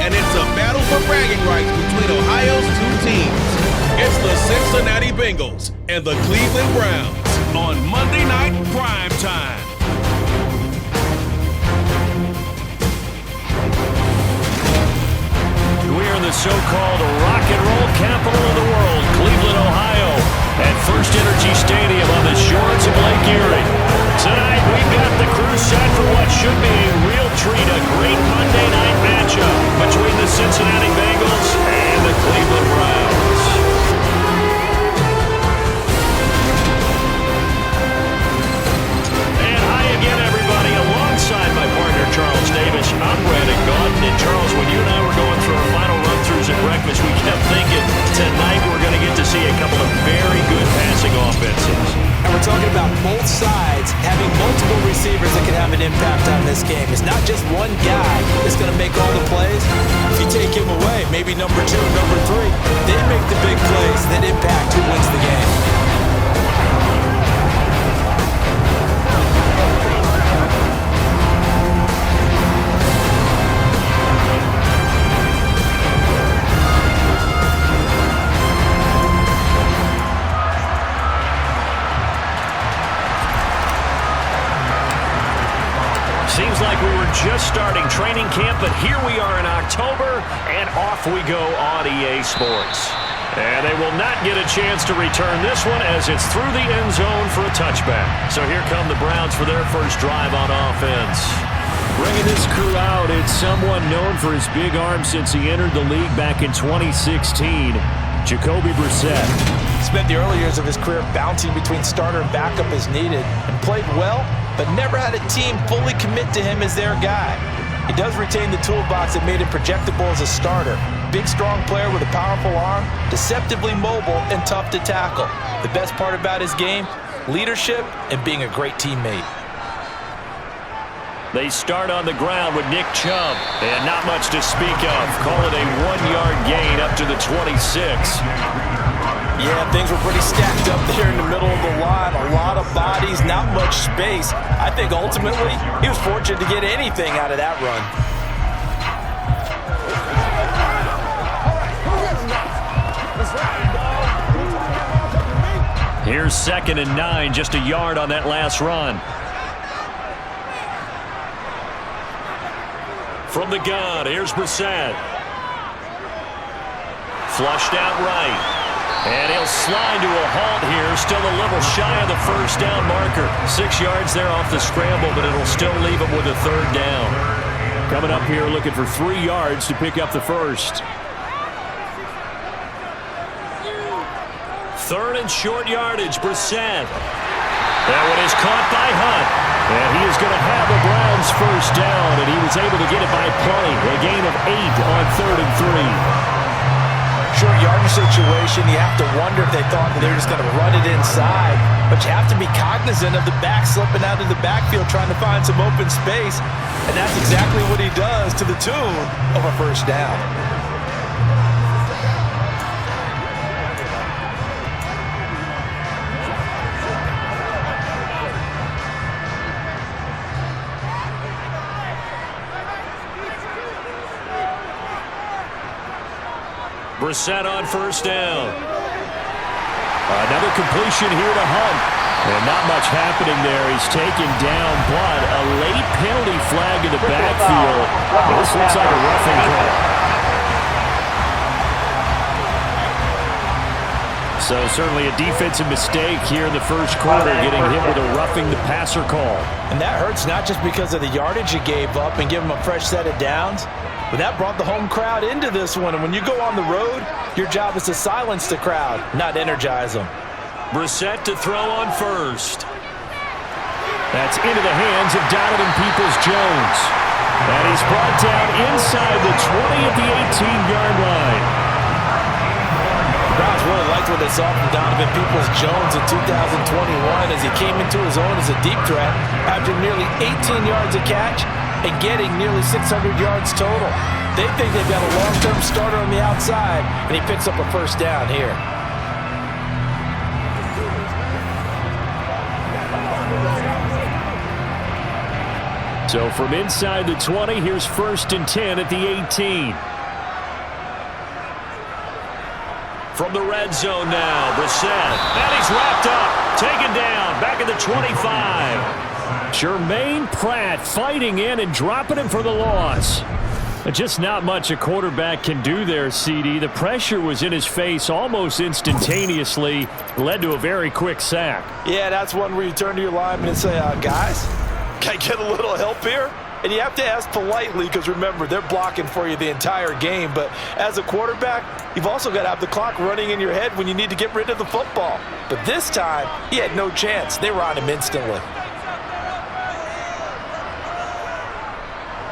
and it's a battle for bragging rights between Ohio's two teams. It's the Cincinnati Bengals and the Cleveland Browns on Monday Night Prime Time. We're in the so-called rock and roll capital of the world, Cleveland, Ohio, at First Energy Stadium on the shores of Lake Erie. Tonight, we've got the crew set for what should be a real treat, a great Monday night matchup between the Cincinnati Bengals and the Cleveland Browns. And hi again, everybody. Alongside my partner, Charles Davis, I'm Brandon Gaudin. And Charles, when you and I were going through our final run-throughs at breakfast, we kept thinking tonight we're going to get to see a couple of very good passing offenses. And we're talking about both sides having multiple receivers that can have an impact on this game. It's not just one guy that's going to make all the plays. If you take him away, maybe number 2, number 3, they make the big plays that impact who wins the game. Seems like we were just starting training camp, but here we are in October, and off we go on EA Sports. And they will not get a chance to return this one as it's through the end zone for a touchback. So here come the Browns for their first drive on offense. Bringing this crew out, it's someone known for his big arm since he entered the league back in 2016, Jacoby Brissett. Spent the early years of his career bouncing between starter and backup as needed, and played well, but never had a team fully commit to him as their guy. He does retain the toolbox that made him projectable as a starter. Big, strong player with a powerful arm, deceptively mobile, and tough to tackle. The best part about his game, leadership and being a great teammate. They start on the ground with Nick Chubb, and not much to speak of. Call it a 1-yard gain up to the 26. Yeah, things were pretty stacked up there in the middle of the line. A lot of bodies, not much space. I think ultimately he was fortunate to get anything out of that run. Here's 2nd and 9, just a yard on that last run. From the gun, here's Brissett. Flushed out right. And he'll slide to a halt here, still a little shy of the first down marker. 6 yards there off the scramble, but it'll still leave him with a 3rd down. Coming up here looking for 3 yards to pick up the first. 3rd and short yardage, Brissett. That one is caught by Hunt. And he is going to have the Browns first down, and he was able to get it by play. A gain of 8 on 3rd and 3. Short yardage situation, you have to wonder if they thought that they were just going to run it inside. But you have to be cognizant of the back slipping out of the backfield trying to find some open space. And that's exactly what he does to the tune of a first down. Brissett on first down. Another completion here to Hunt. And not much happening there. He's taken down, but a late penalty flag in the backfield. This looks like a roughing call. So certainly a defensive mistake here in the first quarter, getting hit with a roughing the passer call. And that hurts not just because of the yardage you gave up and give him a fresh set of downs, but that brought the home crowd into this one. And when you go on the road, your job is to silence the crowd, not energize them. Brissett to throw on first. That's into the hands of Donovan Peoples-Jones. And he's brought down inside the 20 at the 18-yard line. The Browns really liked what they saw from Donovan Peoples-Jones in 2021 as he came into his own as a deep threat, averaging nearly 18 yards a catch and getting nearly 600 yards total. They think they've got a long-term starter on the outside, and he picks up a first down here. So from inside the 20, here's 1st and 10 at the 18. From the red zone now, Brissett. And he's wrapped up, taken down, back at the 25. Jermaine Pratt fighting in and dropping him for the loss. Just not much a quarterback can do there, CD. The pressure was in his face almost instantaneously, led to a very quick sack. Yeah, that's one where you turn to your lineman and say, guys, can I get a little help here? And you have to ask politely because, remember, they're blocking for you the entire game. But as a quarterback, you've also got to have the clock running in your head when you need to get rid of the football. But this time, he had no chance. They were on him instantly.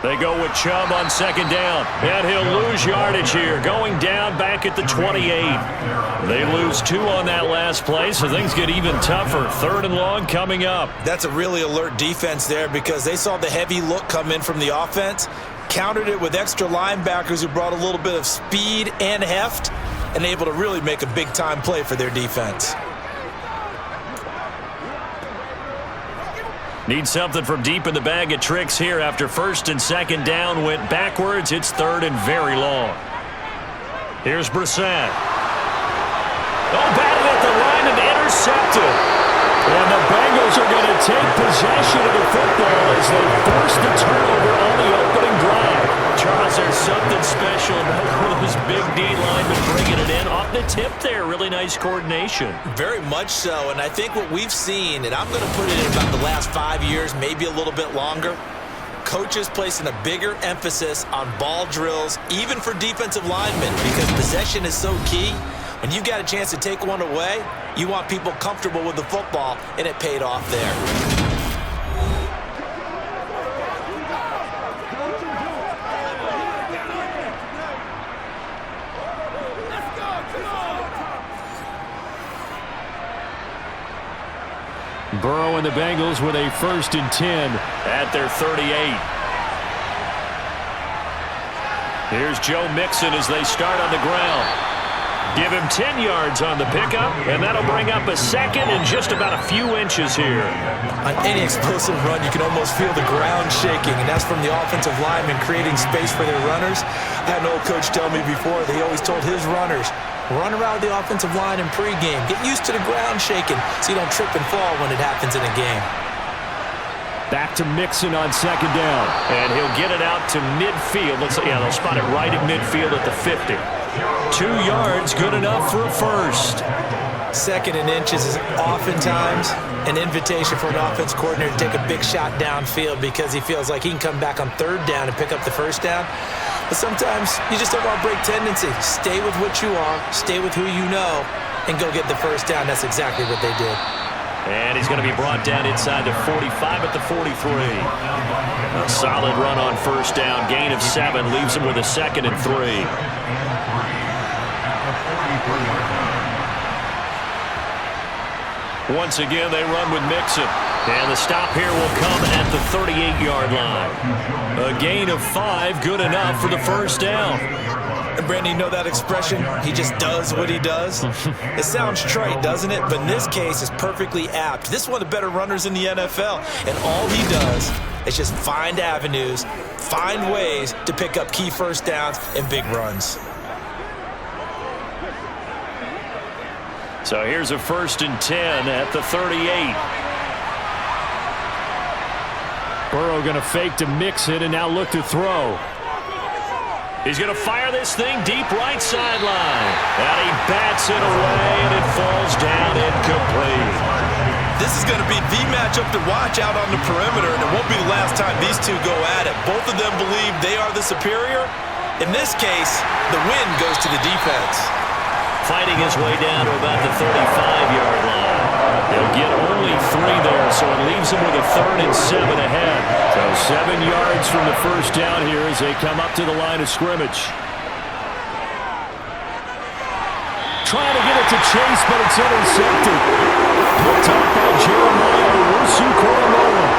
They go with Chubb on second down, and he'll lose yardage here, going down back at the 28. They lose 2 on that last play, so things get even tougher. 3rd and long coming up. That's a really alert defense there because they saw the heavy look come in from the offense, countered it with extra linebackers who brought a little bit of speed and heft, and able to really make a big-time play for their defense. Need something from deep in the bag of tricks here after 1st and 2nd down went backwards. It's 3rd and very long. Here's Brissett. Oh, batted at the line and intercepted. And the Bengals are going to take possession of the football as they force the turnover on the opening drive. Charles, there's something special about one of those big D linemen bringing it in off the tip there. Really nice coordination. Very much so, and I think what we've seen, and I'm going to put it in about the last 5 years, maybe a little bit longer, coaches placing a bigger emphasis on ball drills, even for defensive linemen, because possession is so key. When you've got a chance to take one away, you want people comfortable with the football, and it paid off there. Burrow and the Bengals with a 1st and 10 at their 38. Here's Joe Mixon as they start on the ground. Give him 10 yards on the pickup, and that'll bring up a 2nd and just about a few inches here. On any explosive run, you can almost feel the ground shaking, and that's from the offensive linemen creating space for their runners. I had an old coach tell me before, they always told his runners, run around the offensive line in pregame. Get used to the ground shaking so you don't trip and fall when it happens in a game. Back to Mixon on 2nd down, and he'll get it out to midfield. They'll spot it right at midfield at the 50. 2 yards, good enough for a 1st. 2nd and inches is oftentimes an invitation for an offense coordinator to take a big shot downfield because he feels like he can come back on 3rd down and pick up the 1st down. But sometimes you just don't want to break tendency. Stay with what you are, stay with who you know, and go get the 1st down. That's exactly what they did. And he's going to be brought down inside the 45 at the 43. A solid run on 1st down. Gain of 7 leaves him with a 2nd and 3. Once again, they run with Mixon. And the stop here will come at the 38-yard line. A gain of 5, good enough for the 1st down. And Brandon, you know that expression? He just does what he does. It sounds trite, doesn't it? But in this case, it's perfectly apt. This is one of the better runners in the NFL. And all he does is just find avenues, find ways to pick up key 1st downs and big runs. So here's a 1st and 10 at the 38. Burrow going to fake to Mixon and now look to throw. He's going to fire this thing deep right sideline. And he bats it away, and it falls down incomplete. This is going to be the matchup to watch out on the perimeter, and it won't be the last time these two go at it. Both of them believe they are the superior. In this case, the win goes to the defense. Fighting his way down to about the 35-yard line. They'll get only 3 there, so it leaves him with a 3rd and 7 ahead. So 7 yards from the 1st down here as they come up to the line of scrimmage. Trying to get it to Chase, but it's intercepted. Picked up by Jeremiah Owusu-Koramoah.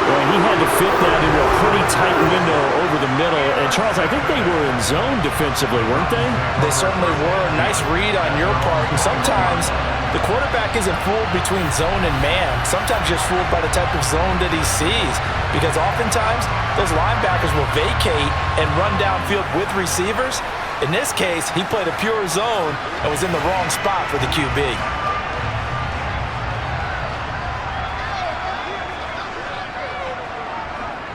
Well, he had to fit that into a pretty tight window over the middle. And, Charles, I think they were in zone defensively, weren't they? They certainly were. Nice read on your part. And sometimes the quarterback isn't fooled between zone and man. Sometimes just fooled by the type of zone that he sees. Because oftentimes those linebackers will vacate and run downfield with receivers. In this case, he played a pure zone and was in the wrong spot for the QB.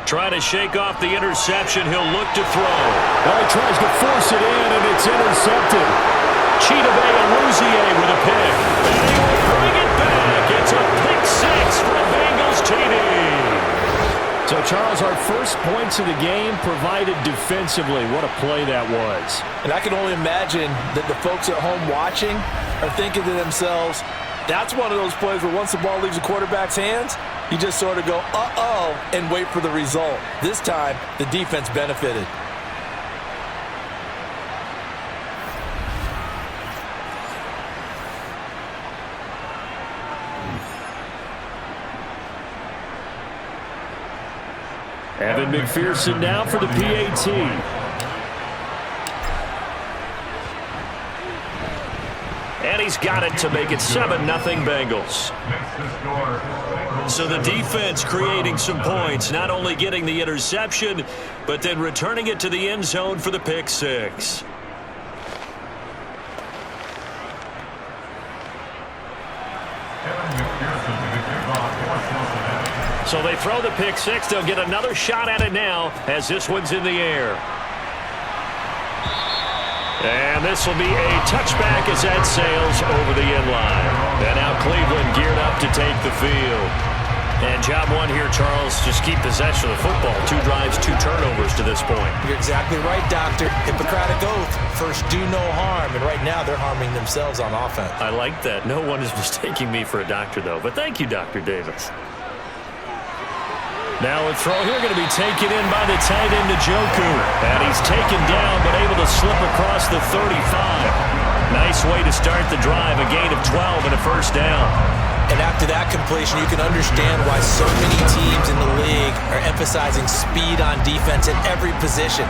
Trying to shake off the interception. He'll look to throw. Well, he tries to force it in, and it's intercepted. Chidobe Awuzie with a pick. And he will bring it back. It's a pick six for the Bengals TD. So, Charles, our first points of the game provided defensively. What a play that was. And I can only imagine that the folks at home watching are thinking to themselves, that's one of those plays where once the ball leaves the quarterback's hands, you just sort of go, uh-oh, and wait for the result. This time, the defense benefited. Evan McPherson now for the PAT. And he's got it to make it 7-0 Bengals. So the defense creating some points, not only getting the interception, but then returning it to the end zone for the pick six. So they throw the pick six. They'll get another shot at it now as this one's in the air. And this will be a touchback as that sails over the end line. And now Cleveland geared up to take the field. And job one here, Charles, just keep possession of the football. 2 drives, 2 turnovers to this point. You're exactly right, Doctor. Hippocratic oath. First, do no harm. And right now, they're harming themselves on offense. I like that. No one is mistaking me for a doctor, though. But thank you, Dr. Davis. Now a throw here going to be taken in by the tight end Njoku. And he's taken down but able to slip across the 35. Nice way to start the drive. A gain of 12 and a first down. And after that completion, you can understand why so many teams in the league are emphasizing speed on defense at every position.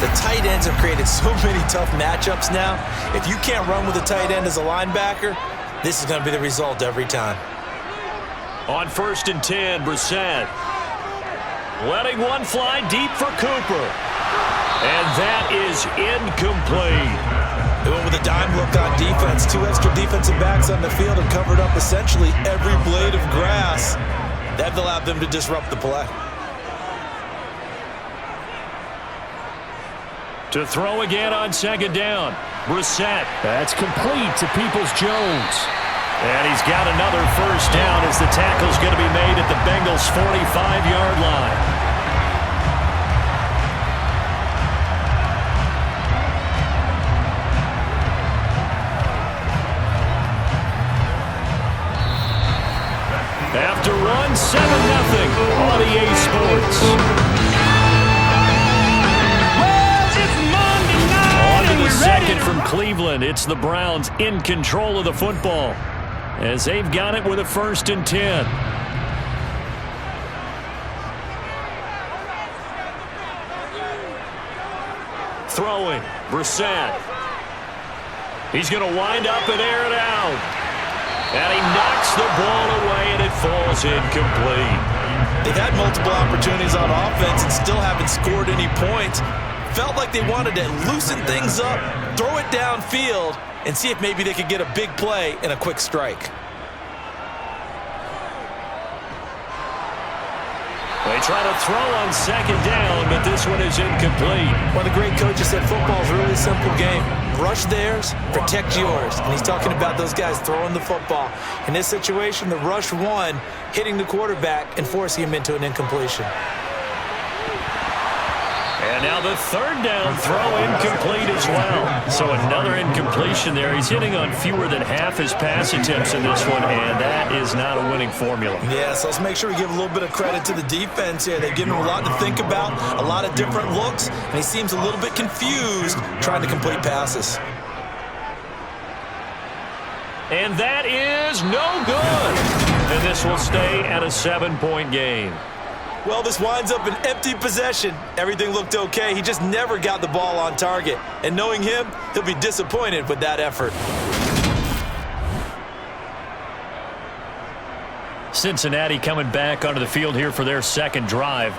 The tight ends have created so many tough matchups now. If you can't run with a tight end as a linebacker, this is going to be the result every time. On 1st and 10, Brissett. Letting one fly deep for Cooper. And that is incomplete. They went with a dime look on defense. 2 extra defensive backs on the field and covered up essentially every blade of grass. That allowed them to disrupt the play. To throw again on 2nd down. Brissett. That's complete to Peoples-Jones. And he's got another first down as the tackle's going to be made at the Bengals' 45-yard line. After run, 7-0 on EA Sports. Well, it's Monday night On to and the we're second ready to from Cleveland. It's the Browns in control of the football as they've got it with a 1st and 10. Throwing, Brissett. He's going to wind up and air it out. And he knocks the ball away, and it falls incomplete. They've had multiple opportunities on offense and still haven't scored any points. Felt like they wanted to loosen things up, throw it downfield, and see if maybe they could get a big play and a quick strike. They try to throw on 2nd down, but this one is incomplete. One of the great coaches said football is really a simple game. Rush theirs, protect yours. And he's talking about those guys throwing the football. In this situation, the rush won, hitting the quarterback and forcing him into an incompletion. And now the 3rd down throw incomplete as well. So another incompletion there. He's hitting on fewer than half his pass attempts in this one, and that is not a winning formula. Yeah, so let's make sure we give a little bit of credit to the defense here. They've given him a lot to think about, a lot of different looks, and he seems a little bit confused trying to complete passes. And that is no good. And this will stay at a 7-point game. Well, this winds up an empty possession. Everything looked okay. He just never got the ball on target. And knowing him, he'll be disappointed with that effort. Cincinnati coming back onto the field here for their 2nd drive.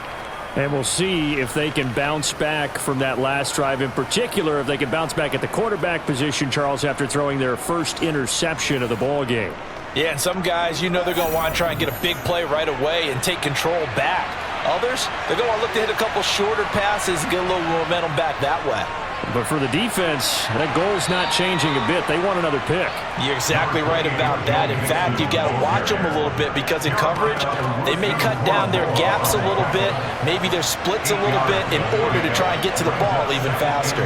And we'll see if they can bounce back from that last drive, in particular if they can bounce back at the quarterback position, Charles, after throwing their first interception of the ball game. Yeah, and some guys, they're going to want to try and get a big play right away and take control back. Others, they're going to want to look to hit a couple shorter passes and get a little momentum back that way. But for the defense, that goal's not changing a bit. They want another pick. You're exactly right about that. In fact, you got to watch them a little bit because in coverage, they may cut down their gaps a little bit, maybe their splits a little bit in order to try and get to the ball even faster.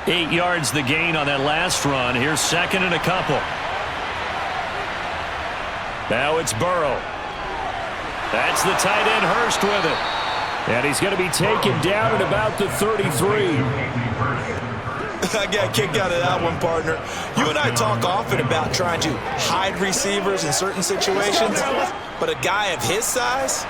8 yards the gain on that last run. Here's second and a couple. Now it's Burrow. That's the tight end Hurst with it. And he's going to be taken down at about the 33. I got a kick out of that one, partner. You and I talk often about trying to hide receivers in certain situations, but a guy of his size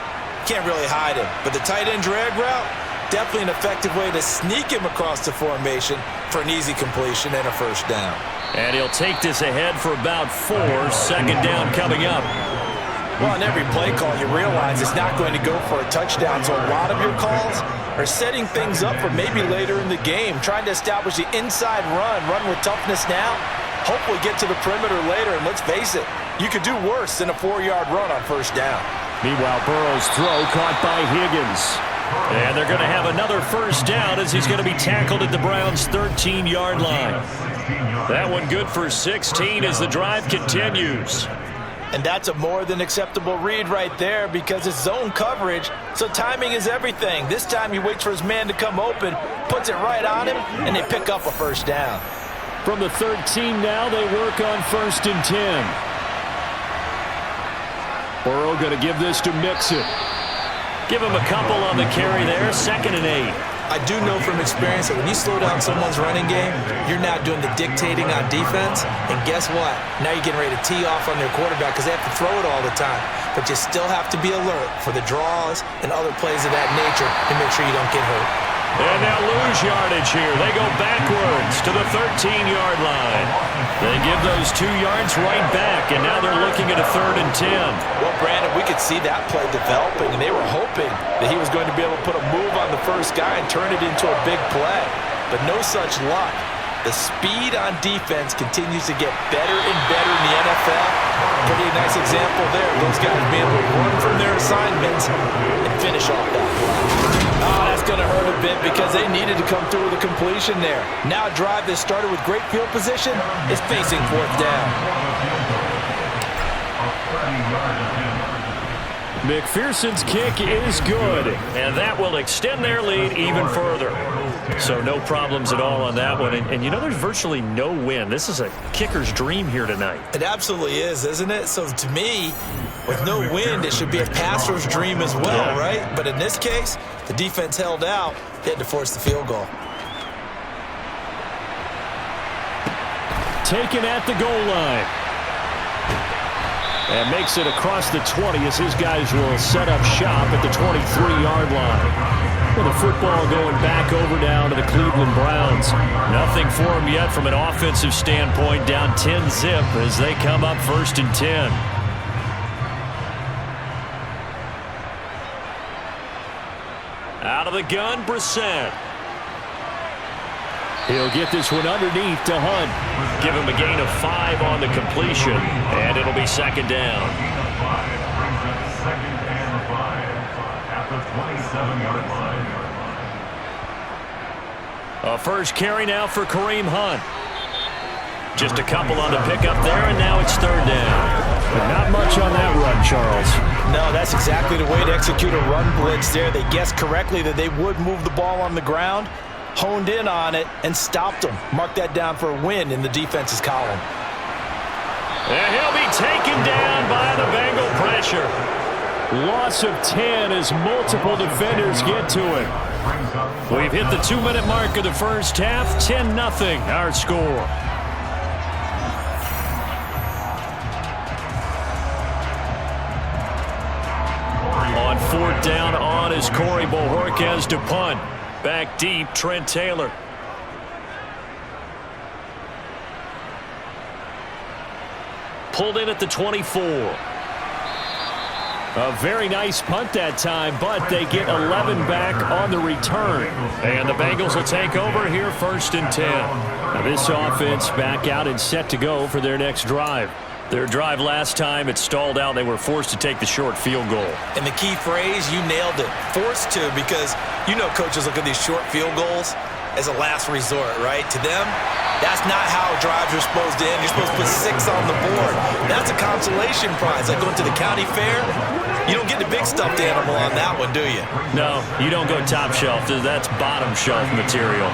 can't really hide him. But the tight end drag route, definitely an effective way to sneak him across the formation for an easy completion and a first down. And he'll take this ahead for about 4. Second down coming up. Well, on every play call, you realize it's not going to go for a touchdown, so a lot of your calls are setting things up for maybe later in the game, trying to establish the inside run with toughness now, hopefully get to the perimeter later, and let's face it, you could do worse than a 4-yard run on first down. Meanwhile, Burrow's throw caught by Higgins. And they're going to have another first down as he's going to be tackled at the Browns' 13-yard line. That one good for 16 as the drive continues. And that's a more than acceptable read right there because it's zone coverage, so timing is everything. This time he waits for his man to come open, puts it right on him, and they pick up a first down. From the 13 now, they work on first and 10. Burrow going to give this to Mixon. Give him a couple on the carry there, second and 8. I do know from experience that when you slow down someone's running game, you're not doing the dictating on defense. And guess what? Now you're getting ready to tee off on their quarterback because they have to throw it all the time. But you still have to be alert for the draws and other plays of that nature to make sure you don't get hurt. And they'll lose yardage here. They go backwards to the 13-yard line. They give those 2 yards right back, and now they're looking at a third and 10. Well, Brandon, we could see that play developing, and they were hoping that he was going to be able to put a move on the first guy and turn it into a big play. But no such luck. The speed on defense continues to get better and better in the NFL. Pretty nice example there. Those guys being able to run from their assignments and finish off that play. Oh, that's going to hurt a bit because they needed to come through with a completion there. Now a drive that started with great field position is facing fourth down. McPherson's kick is good, and that will extend their lead even further. So no problems at all on that one. And you know, there's virtually no wind. This is a kicker's dream here tonight. It absolutely is, isn't it? So to me, with no wind, it should be a passer's dream as well, right? But in this case, the defense held out. They had to force the field goal. Taken at the goal line. And makes it across the 20 as his guys will set up shop at the 23-yard line. With the football going back over down to the Cleveland Browns. Nothing for them yet from an offensive standpoint. Down 10-zip as they come up first and 10. Out of the gun, Brissett. He'll get this one underneath to Hunt. Give him a gain of 5 on the completion, and it'll be second down. A first carry now for Kareem Hunt. Just a couple on the pickup there, and now it's third down. But not much on that run, Charles. No, that's exactly the way to execute a run blitz there. They guessed correctly that they would move the ball on the ground, honed in on it, and stopped them. Mark that down for a win in the defense's column. And he'll be taken down by the Bengal pressure. Loss of 10 as multiple defenders get to him. We've hit the 2-minute mark of the first half. 10-0 our score. On fourth down on is Corey Bojorquez to punt. Back deep, Trent Taylor. Pulled in at the 24. A very nice punt that time, but they get 11 back on the return. And the Bengals will take over here 1st and 10. Now this offense back out and set to go for their next drive. Their drive last time, it stalled out. They were forced to take the short field goal. And the key phrase, you nailed it, forced to, because you know coaches look at these short field goals as a last resort, right? To them, that's not how drives are supposed to end. You're supposed to put 6 on the board. That's a consolation prize. Like going to the county fair, you don't get the big stuffed animal on that one, do you? No, you don't go top shelf. That's bottom shelf material.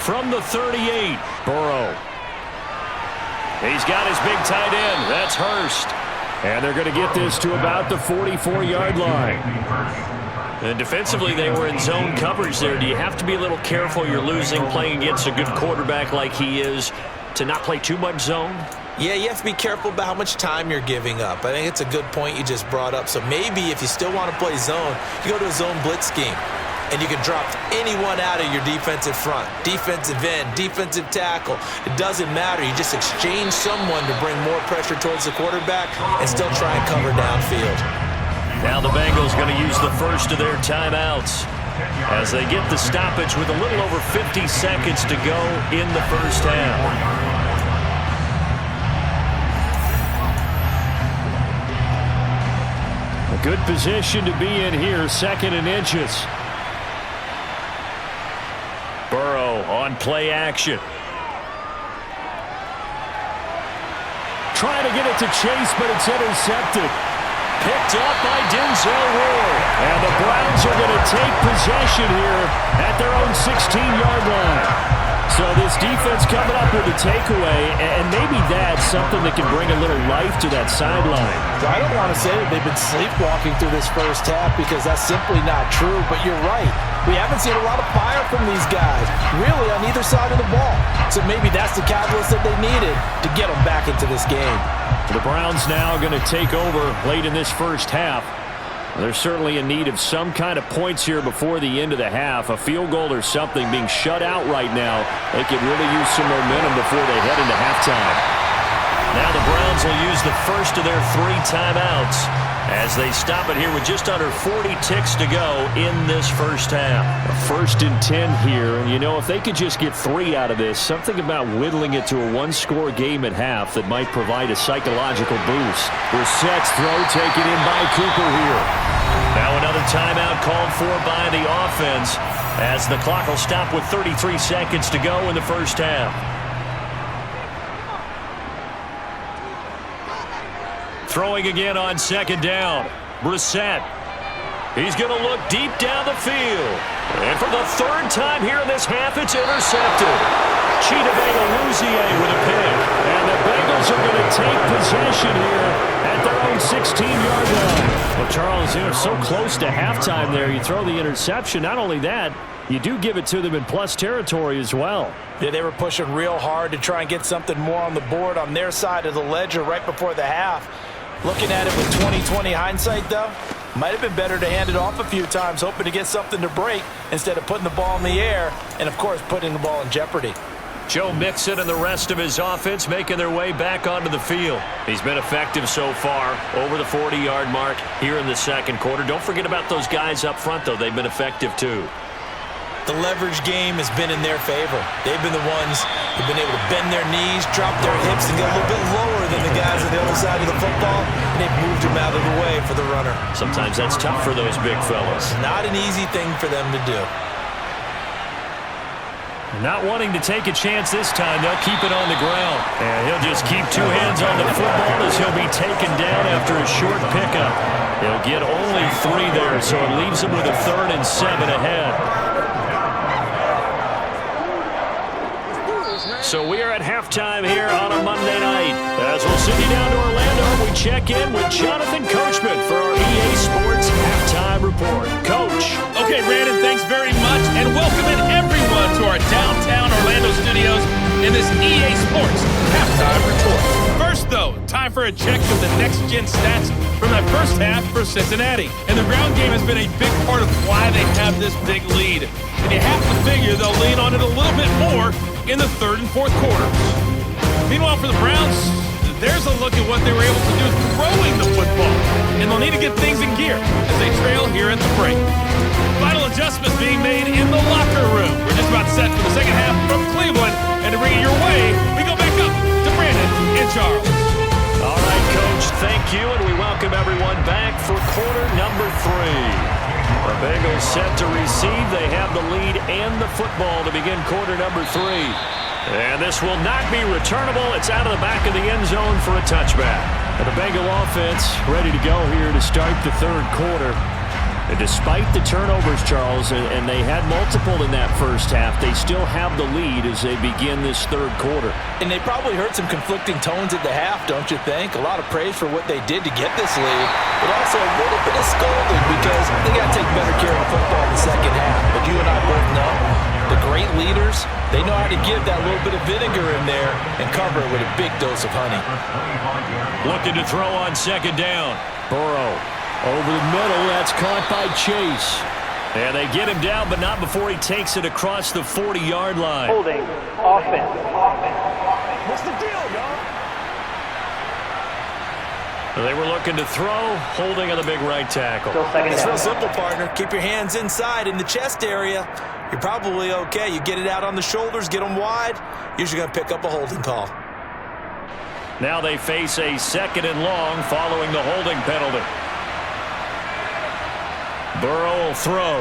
From the 38, Burrow. He's got his big tight end. That's Hurst. And they're going to get this to about the 44-yard line. And defensively, they were in zone coverage there. Do you have to be a little careful? You're losing playing against a good quarterback like he is to not play too much zone? Yeah, you have to be careful about how much time you're giving up. I think it's a good point you just brought up. So maybe if you still want to play zone, you go to a zone blitz scheme. And you can drop anyone out of your defensive front, defensive end, defensive tackle. It doesn't matter. You just exchange someone to bring more pressure towards the quarterback and still try and cover downfield. Now the Bengals going to use the first of their timeouts as they get the stoppage with a little over 50 seconds to go in the first half. A good position to be in here, 2nd and inches. Burrow on play action. Trying to get it to Chase, but it's intercepted. Picked up by Denzel Ward. And the Browns are going to take possession here at their own 16-yard line. So this defense coming up with a takeaway, and maybe that's something that can bring a little life to that sideline. I don't want to say that they've been sleepwalking through this first half because that's simply not true, but you're right. We haven't seen a lot of fire from these guys, really on either side of the ball. So maybe that's the catalyst that they needed to get them back into this game. The Browns now going to take over late in this first half. They're certainly in need of some kind of points here before the end of the half. A field goal or something, being shut out right now. They could really use some momentum before they head into halftime. Now the Browns will use the first of their 3 timeouts as they stop it here with just under 40 ticks to go in this first half. A 1st and 10 here, and you know, if they could just get 3 out of this, something about whittling it to a 1-score game at half that might provide a psychological boost. Brissett's throw taken in by Cooper here. Now another timeout called for by the offense as the clock will stop with 33 seconds to go in the first half. Throwing again on 2nd down. Brissett. He's going to look deep down the field. And for the 3rd time here in this half, it's intercepted. Chidobe with a pick. And the Bengals are going to take possession here at their own 16-yard line. Well, Charles, they're so close to halftime there. You throw the interception. Not only that, you do give it to them in plus territory as well. Yeah, they were pushing real hard to try and get something more on the board on their side of the ledger right before the half. Looking at it with 20/20 hindsight, though, might have been better to hand it off a few times, hoping to get something to break instead of putting the ball in the air and, of course, putting the ball in jeopardy. Joe Mixon and the rest of his offense making their way back onto the field. He's been effective so far, over the 40-yard mark here in the 2nd quarter. Don't forget about those guys up front, though. They've been effective, too. The leverage game has been in their favor. They've been the ones who've been able to bend their knees, drop their hips, and get a little bit lower than the guys on the other side of the football, and they've moved them out of the way for the runner. Sometimes that's tough for those big fellas. Not an easy thing for them to do. Not wanting to take a chance this time, they'll keep it on the ground. And he'll just keep 2 hands on the football as he'll be taken down after a short pickup. He'll get only 3 there, so it leaves him with a 3rd and 7 ahead. So we are at halftime here on a Monday night. As we'll send you down to Orlando, we check in with Jonathan Coachman for our EA Sports Halftime Report. Coach. Okay, Brandon, thanks very much, and welcome in everyone to our downtown Orlando studios in this EA Sports Halftime Report. First, though, time for a check of the next-gen stats from that first half for Cincinnati. And the ground game has been a big part of why they have this big lead. And you have to figure they'll lean on it a little bit more in the 3rd and 4th quarters. Meanwhile, for the Browns, there's a look at what they were able to do throwing the football. And they'll need to get things in gear as they trail here at the break. Final adjustments being made in the locker room. We're just about set for the second half from Cleveland. And to bring it your way, we go back up to Brandon and Charles. All right, Coach, thank you, and we welcome everyone back for quarter number 3. The Bengals set to receive. They have the lead and the football to begin quarter number 3. And this will not be returnable. It's out of the back of the end zone for a touchback. And the Bengal offense ready to go here to start the third quarter. And despite the turnovers, Charles, and they had multiple in that first half, they still have the lead as they begin this third quarter. And they probably heard some conflicting tones at the half, don't you think? A lot of praise for what they did to get this lead, but also a little bit of scolding because they got to take better care of the football in the second half. But you and I both know the great leaders, they know how to give that little bit of vinegar in there and cover it with a big dose of honey. Looking to throw on second down. Burrow. Over the middle, that's caught by Chase. And they get him down, but not before he takes it across the 40-yard line. Holding, offense. What's the deal, dog? They were looking to throw, holding on the big right tackle. It's real simple, partner. Keep your hands inside in the chest area. You're probably okay. You get it out on the shoulders, get them wide, usually going to pick up a holding call. Now they face a second and long following the holding penalty. Burrow will throw.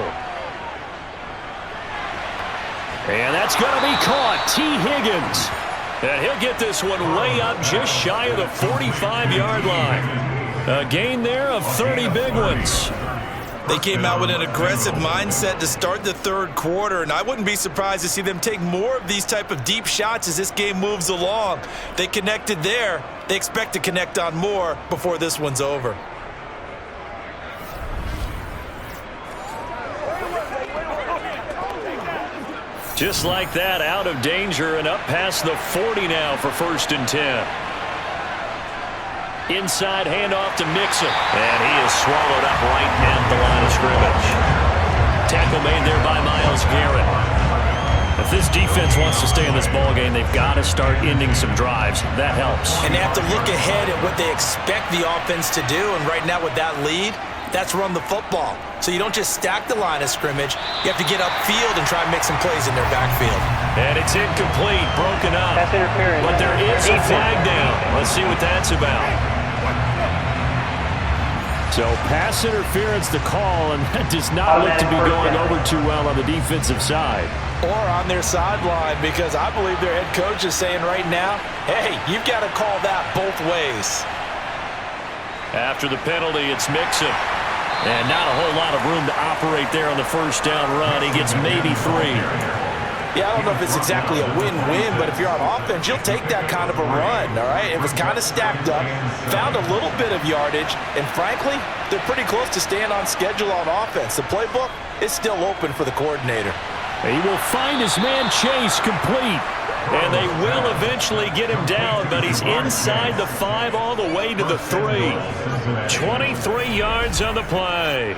And that's going to be caught. T. Higgins. And he'll get this one way up just shy of the 45-yard line. A gain there of 30 big ones. They came out with an aggressive mindset to start the third quarter, and I wouldn't be surprised to see them take more of these type of deep shots as this game moves along. They connected there. They expect to connect on more before this one's over. Just like that, out of danger and up past the 40 now for 1st and 10. Inside handoff to Mixon. And he is swallowed up right at the line of scrimmage. Tackle made there by Myles Garrett. If this defense wants to stay in this ballgame, they've got to start ending some drives. That helps. And they have to look ahead at what they expect the offense to do. And right now with that lead, that's run the football. So you don't just stack the line of scrimmage. You have to get upfield and try and make some plays in their backfield. And it's incomplete, broken up. That's interference. But there is a flag down. Let's see what that's about. So pass interference the call, and that does not look to be going over too well on the defensive side. Or on their sideline, because I believe their head coach is saying right now, hey, you've got to call that both ways. After the penalty, it's Mixon. And not a whole lot of room to operate there on the first down run. He gets maybe 3. Yeah, I don't know if it's exactly a win-win, but if you're on offense, you'll take that kind of a run, all right? It was kind of stacked up, found a little bit of yardage, and frankly, they're pretty close to staying on schedule on offense. The playbook is still open for the coordinator. He will find his man Chase complete. And they will eventually get him down, but he's inside the 5 all the way to the 3. 23 yards on the play.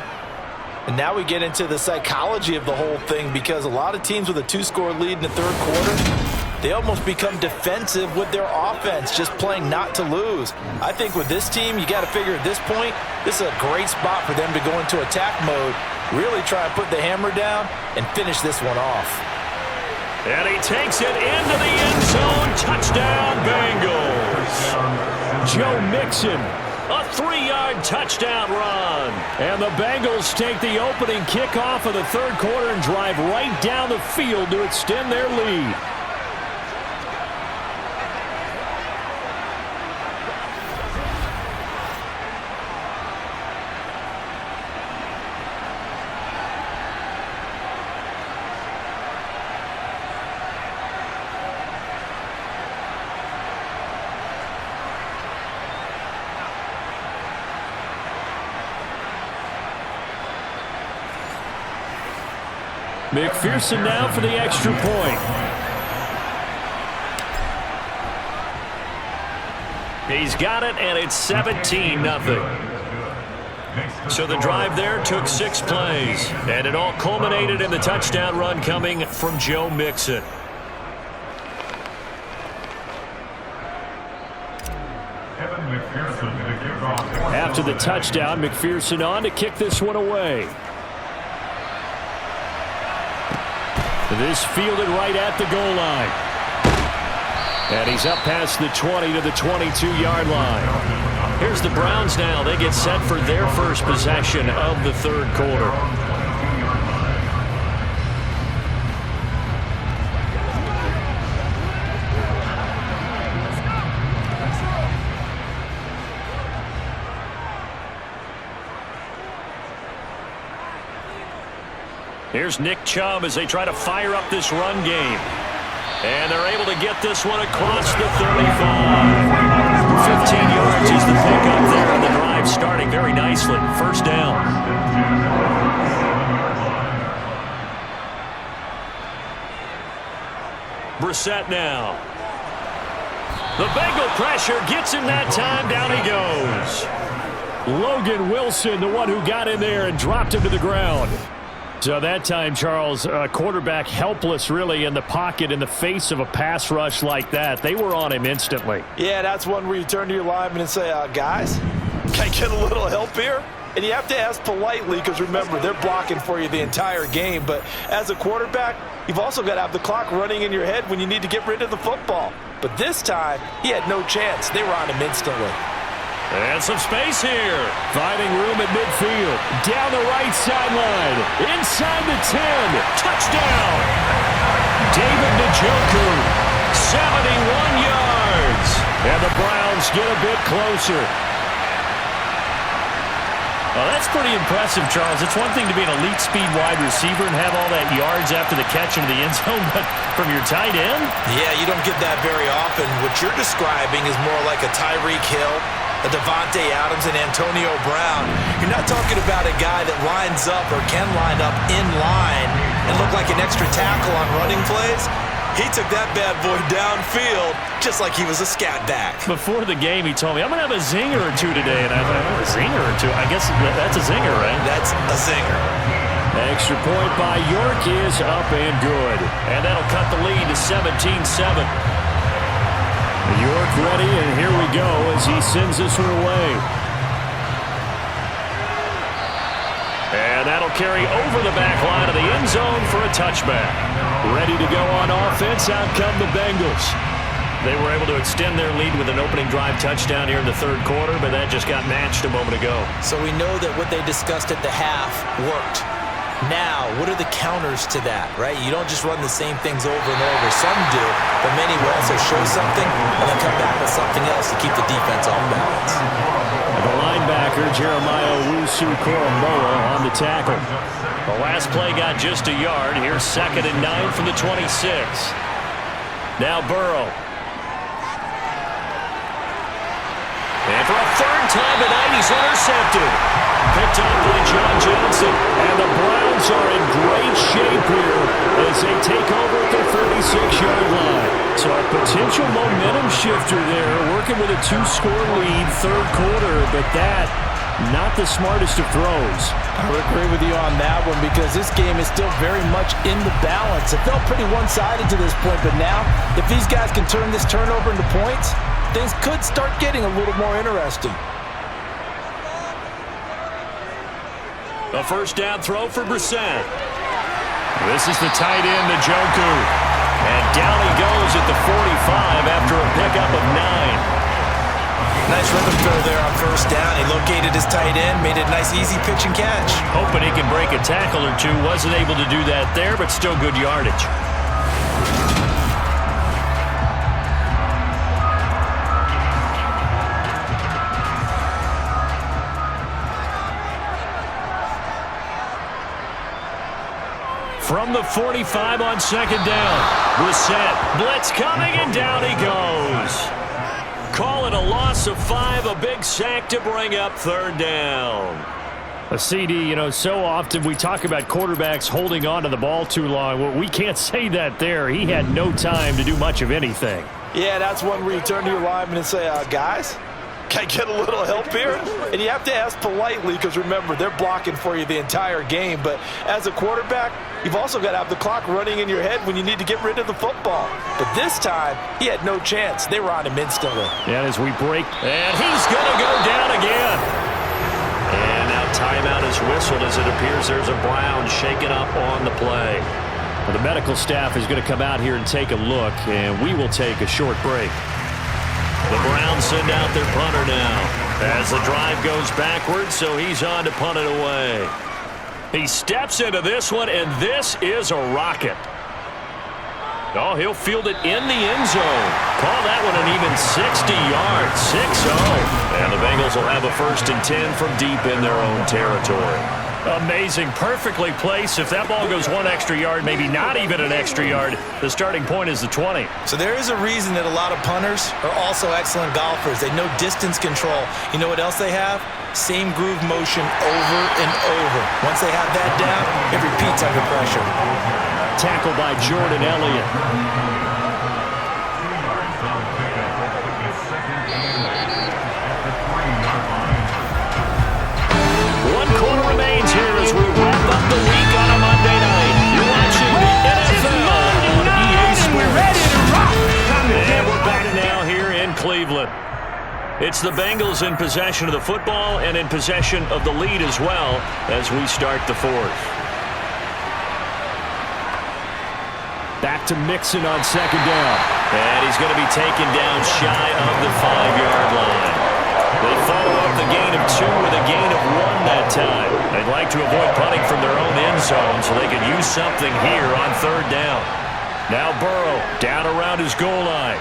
And now we get into the psychology of the whole thing, because a lot of teams with a 2-score lead in the third quarter, they almost become defensive with their offense, just playing not to lose. I think with this team, you got to figure at this point, this is a great spot for them to go into attack mode, really try and put the hammer down and finish this one off. And he takes it into the end zone. Touchdown, Bengals. Joe Mixon, a 3-yard touchdown run. And the Bengals take the opening kickoff of the third quarter and drive right down the field to extend their lead. McPherson now for the extra point. He's got it, and it's 17-0. So the drive there took 6 plays, and it all culminated in the touchdown run coming from Joe Mixon. After the touchdown, McPherson on to kick this one away. This fielded right at the goal line. And he's up past the 20 to the 22-yard line. Here's the Browns now. They get set for their first possession of the third quarter. Here's Nick Chubb as they try to fire up this run game. And they're able to get this one across the 35. 15 yards is the pickup there, and the drive starting very nicely. First down. Brissett now. The Bengal pressure gets him that time. Down he goes. Logan Wilson, the one who got in there and dropped him to the ground. So that time, Charles, quarterback helpless really in the pocket in the face of a pass rush like that. They were on him instantly. Yeah, that's one where you turn to your lineman and say, guys, can I get a little help here? And you have to ask politely because, remember, they're blocking for you the entire game. But as a quarterback, you've also got to have the clock running in your head when you need to get rid of the football. But this time, he had no chance. They were on him instantly. And some space here. Finding room at midfield. Down the right sideline. Inside the 10. Touchdown. David Njoku. 71 yards. And the Browns get a bit closer. Well, that's pretty impressive, Charles. It's one thing to be an elite speed wide receiver and have all that yards after the catch into the end zone, but from your tight end? Yeah, you don't get that very often. What you're describing is more like a Tyreek Hill, a Devontae Adams, and Antonio Brown. You're not talking about a guy that lines up or can line up in line and look like an extra tackle on running plays. He took that bad boy downfield just like he was a scat back. Before the game, he told me, I'm going to have a zinger or two today. And I thought, a zinger or two? I guess that's a zinger, right? That's a zinger. Extra point by York is up and good. And that'll cut the lead to 17-7. York ready, and here we go as he sends this one away. And that'll carry over the back line of the end zone for a touchback. Ready to go on offense, out come the Bengals. They were able to extend their lead with an opening drive touchdown here in the third quarter, but that just got matched a moment ago. So we know that what they discussed at the half worked. Now, what are the counters to that, right? You don't just run the same things over and over. Some do, but many will also show something and then come back with something else to keep the defense off balance. The linebacker, Jeremiah Owusu-Koramoah, on the tackle. The last play got just a yard. Here's 2nd and 9 from the 26. Now Burrow. And for a third time tonight, he's intercepted. Picked up by John Johnson. And the Browns are in great shape here as they take over at their 36-yard line. So a potential momentum shifter there, working with a 2-score lead, third quarter, but that, not the smartest of throws. I would agree with you on that one because this game is still very much in the balance. It felt pretty one-sided to this point, but now, if these guys can turn this turnover into points, things could start getting a little more interesting. A first down throw for Brissett. This is the tight end, Njoku. And down he goes at the 45 after a pickup of 9. Nice rhythm throw there on first down. He located his tight end, made it a nice easy pitch and catch. Hoping he can break a tackle or two. Wasn't able to do that there, but still good yardage. From the 45 on second down. Brissett, blitz coming, and down he goes. Call it a loss of 5, a big sack to bring up third down. A CD, so often we talk about quarterbacks holding on to the ball too long. Well, we can't say that there. He had no time to do much of anything. Yeah, that's one where you turn to your lineman and say, guys, Can I get a little help here? And you have to ask politely because, remember, they're blocking for you the entire game. But as a quarterback, you've also got to have the clock running in your head when you need to get rid of the football. But this time, he had no chance. They were on him instantly. And as we break, and he's going to go down again. And now timeout is whistled as it appears there's a Brown shaken up on the play. Well, the medical staff is going to come out here and take a look, and we will take a short break. The Browns send out their punter now as the drive goes backwards, so he's on to punt it away. He steps into this one, and this is a rocket. Oh, he'll field it in the end zone. Call that one an even 60 yards, 6-0. And the Bengals will have a 1st and 10 from deep in their own territory. Amazing, perfectly placed. If that ball goes 1 extra yard, maybe not even an extra yard, the starting point is the 20. So there is a reason that a lot of punters are also excellent golfers. They know distance control. You know what else they have? Same groove motion over and over. Once they have that down, it repeats under pressure. Tackled by Jordan Elliott. One quarter remains here as we wrap up the week on a Monday night. You're watching the NFL on EA Sports. Ready to rock. And we're back now here in Cleveland. It's the Bengals in possession of the football and in possession of the lead as well as we start the 4th. Back to Mixon on 2nd down. And he's going to be taken down shy of the 5-yard line. They follow up the gain of 2 with a gain of 1 that time. They'd like to avoid punting from their own end zone so they could use something here on 3rd down. Now Burrow down around his goal line.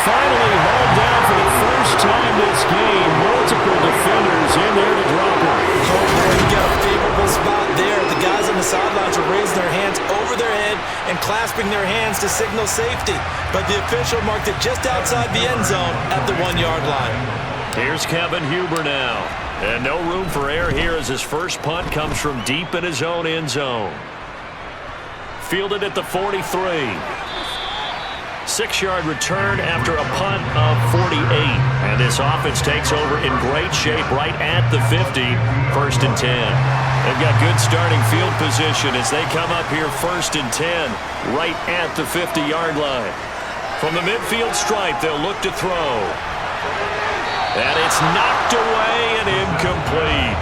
Finally hauled down for the first time this game. Multiple defenders in there to drop him. Oh, boy, you got a favorable spot there. The guys on the sidelines are raising their hands over their head and clasping their hands to signal safety. But the official marked it just outside the end zone at the 1-yard line. Here's Kevin Huber now. And no room for error here as his first punt comes from deep in his own end zone. Fielded at the 43. 6-yard return after a punt of 48. And this offense takes over in great shape right at the 50, 1st and 10. They've got good starting field position as they come up here 1st and 10 right at the 50-yard line. From the midfield stripe, they'll look to throw. And it's knocked away and incomplete.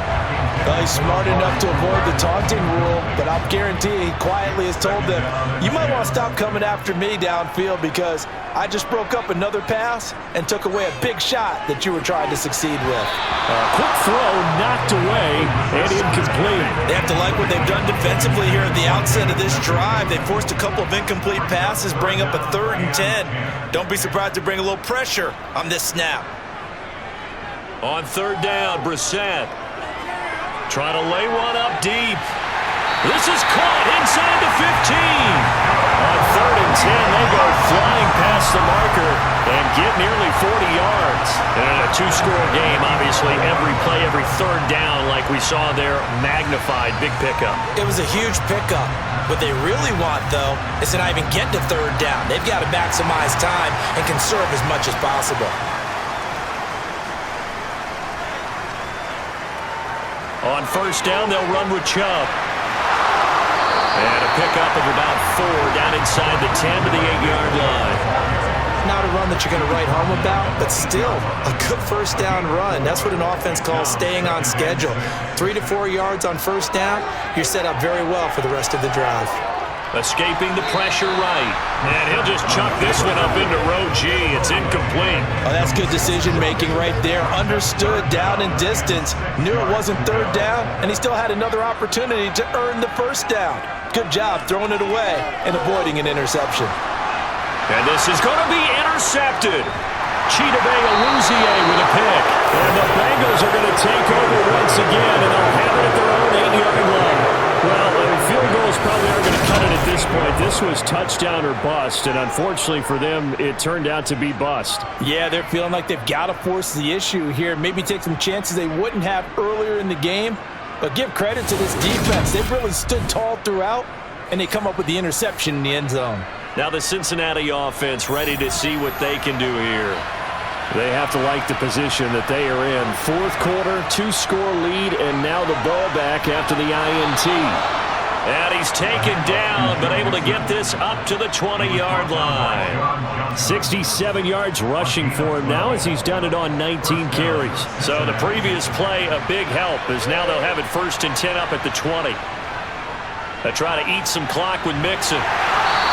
Well, he's smart enough to avoid the taunting rule, but I'll guarantee he quietly has told them, you might want to stop coming after me downfield because I just broke up another pass and took away a big shot that you were trying to succeed with. Quick throw knocked away and incomplete. They have to like what they've done defensively here at the outset of this drive. They forced a couple of incomplete passes, bring up a 3rd and 10. Don't be surprised to bring a little pressure on this snap. On 3rd down, Brissett trying to lay one up deep. This is caught inside the 15. On 3rd and 10, they go flying past the marker and get nearly 40 yards. And a 2-score game, obviously, every play, every 3rd down, like we saw there, magnified, big pickup. It was a huge pickup. What they really want, though, is to not even get to 3rd down. They've got to maximize time and conserve as much as possible. On 1st down, they'll run with Chubb. And a pickup of about 4 down inside the 10 to the 8-yard line. Not a run that you're going to write home about, but still a good 1st down run. That's what an offense calls staying on schedule. 3 to 4 yards on 1st down, you're set up very well for the rest of the drive. Escaping the pressure right. And he'll just chuck this one up into row G. It's incomplete. Oh, that's good decision-making right there. Understood down and distance. Knew it wasn't 3rd down, and he still had another opportunity to earn the 1st down. Good job throwing it away and avoiding an interception. And this is going to be intercepted. Chidobe Awuzie with a pick. And the Bengals are going to take over once again, and they'll have it at their own 8-yard line. Well, field goals probably aren't going to cut it at this point. This was touchdown or bust, and unfortunately for them, it turned out to be bust. Yeah, they're feeling like they've got to force the issue here. Maybe take some chances they wouldn't have earlier in the game. But give credit to this defense. They've really stood tall throughout, and they come up with the interception in the end zone. Now the Cincinnati offense ready to see what they can do here. They have to like the position that they are in. Fourth quarter, 2-score lead, and now the ball back after the INT. And he's taken down, but able to get this up to the 20-yard line. 67 yards rushing for him now as he's done it on 19 carries. So the previous play, a big help, as now they'll have it 1st and 10 up at the 20. They try to eat some clock with Mixon.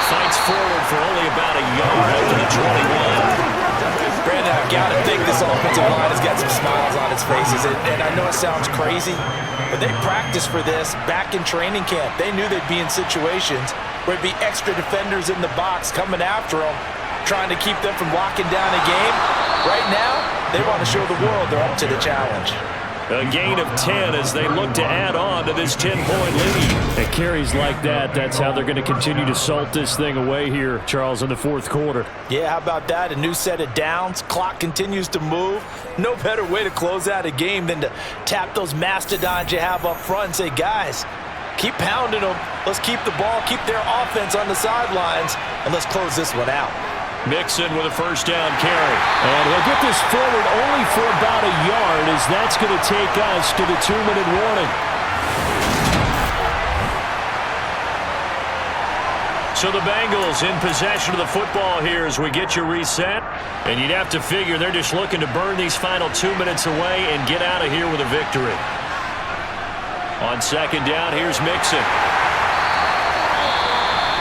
Fights forward for only about a yard up to the 21. Brandon, I've got to think this offensive line has got some smiles on its faces. And I know it sounds crazy, but they practiced for this back in training camp. They knew they'd be in situations where it'd be extra defenders in the box coming after them, trying to keep them from locking down a game. Right now, they want to show the world they're up to the challenge. A gain of 10 as they look to add on to this 10-point lead. At carries like that, that's how they're going to continue to salt this thing away here, Charles, in the fourth quarter. Yeah, how about that? A new set of downs. Clock continues to move. No better way to close out a game than to tap those mastodons you have up front and say, guys, keep pounding them. Let's keep the ball, keep their offense on the sidelines, and let's close this one out. Mixon with a 1st down carry. And he'll get this forward only for about a yard, as that's going to take us to the 2-minute warning. So the Bengals in possession of the football here as we get you reset. And you'd have to figure they're just looking to burn these final 2 minutes away and get out of here with a victory. On 2nd down, here's Mixon.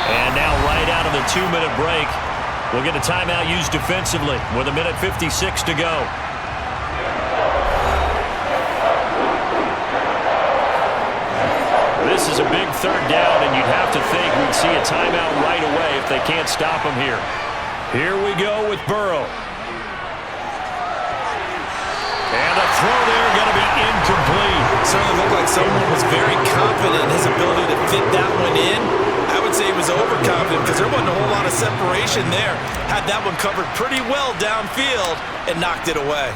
And now right out of the 2-minute break, we'll get a timeout used defensively with 1:56 to go. This is a big 3rd down, and you'd have to think we'd see a timeout right away if they can't stop him here. Here we go with Burrow. And the throw there going to be incomplete. Certainly looked like someone was very confident in his ability to fit that one in. I would say he was overconfident because there wasn't a whole lot of separation there. Had that one covered pretty well downfield and knocked it away.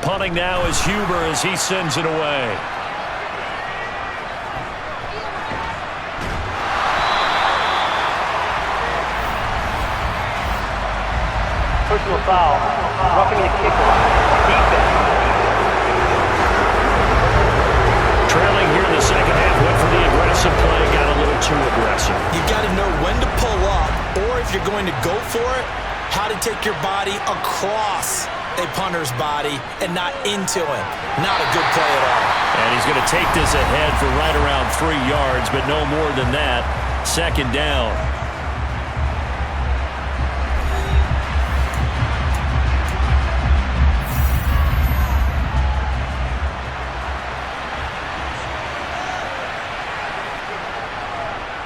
Punting now is Huber as he sends it away. Personal foul, roughing the kicker, defense. Trailing here in the second half, went for the aggressive play, got a little too aggressive. You got to know when to pull up, or if you're going to go for it, how to take your body across a punter's body and not into him. Not a good play at all. And he's going to take this ahead for right around 3 yards, but no more than that. 2nd down.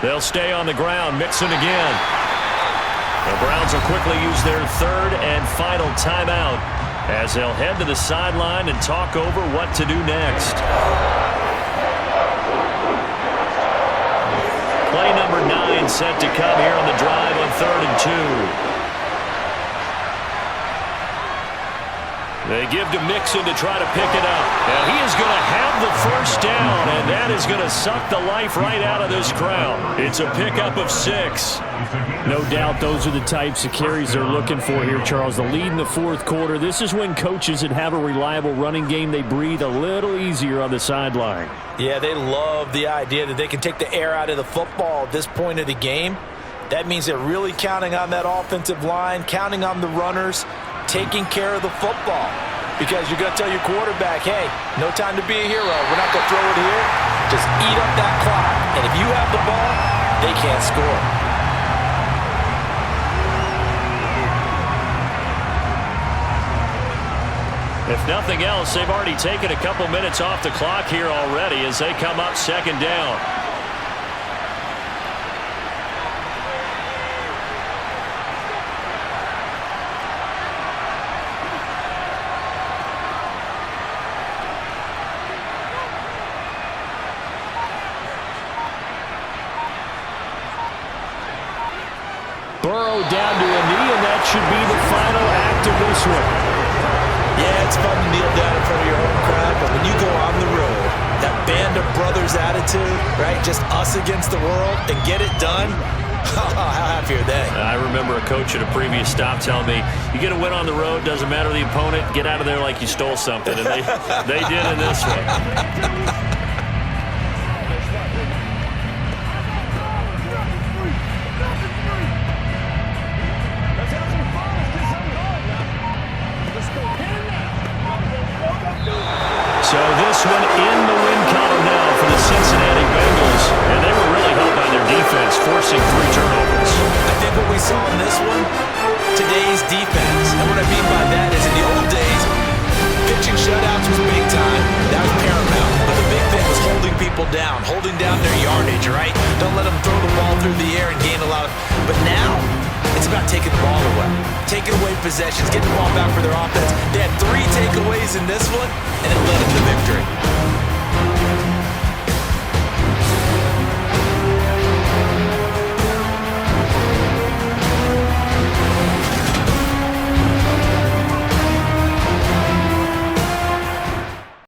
They'll stay on the ground. Mixon again. The Browns will quickly use their 3rd and final timeout as they'll head to the sideline and talk over what to do next. Play number 9 set to come here on the drive on 3rd and 2. They give to Mixon to try to pick it up. And he is going to have the 1st down, and that is going to suck the life right out of this crowd. It's a pickup of 6. No doubt those are the types of carries they're looking for here, Charles. The lead in the fourth quarter. This is when coaches that have a reliable running game, they breathe a little easier on the sideline. Yeah, they love the idea that they can take the air out of the football at this point of the game. That means they're really counting on that offensive line, counting on the runners, taking care of the football. Because you're going to tell your quarterback, hey, no time to be a hero. We're not going to throw it here. Just eat up that clock. And if you have the ball, they can't score. If nothing else, they've already taken a couple minutes off the clock here already as they come up 2nd down. Burrow down to a knee, and that should be the final act of this one. Yeah, it's fun to kneel down in front of your home crowd, but when you go on the road, that band of brothers attitude, right, just us against the world, and get it done, How happy are they? I remember a coach at a previous stop telling me, you get a win on the road, doesn't matter the opponent, get out of there like you stole something. And they did in this one. So this one in the win column now for the Cincinnati Bengals. And they were really helped by their defense, forcing 3 turnovers. I think what we saw in this one, today's defense. And what I mean by that is in the old days, pitching shutouts was big time. That was paramount. But the big thing was holding people down, holding down their yardage, right? Don't let them throw the ball through the air and gain a lot of... But now, it's about taking the ball away. Taking away possessions, getting the ball back for their offense. They had 3 takeaways in this one, and it led them to victory.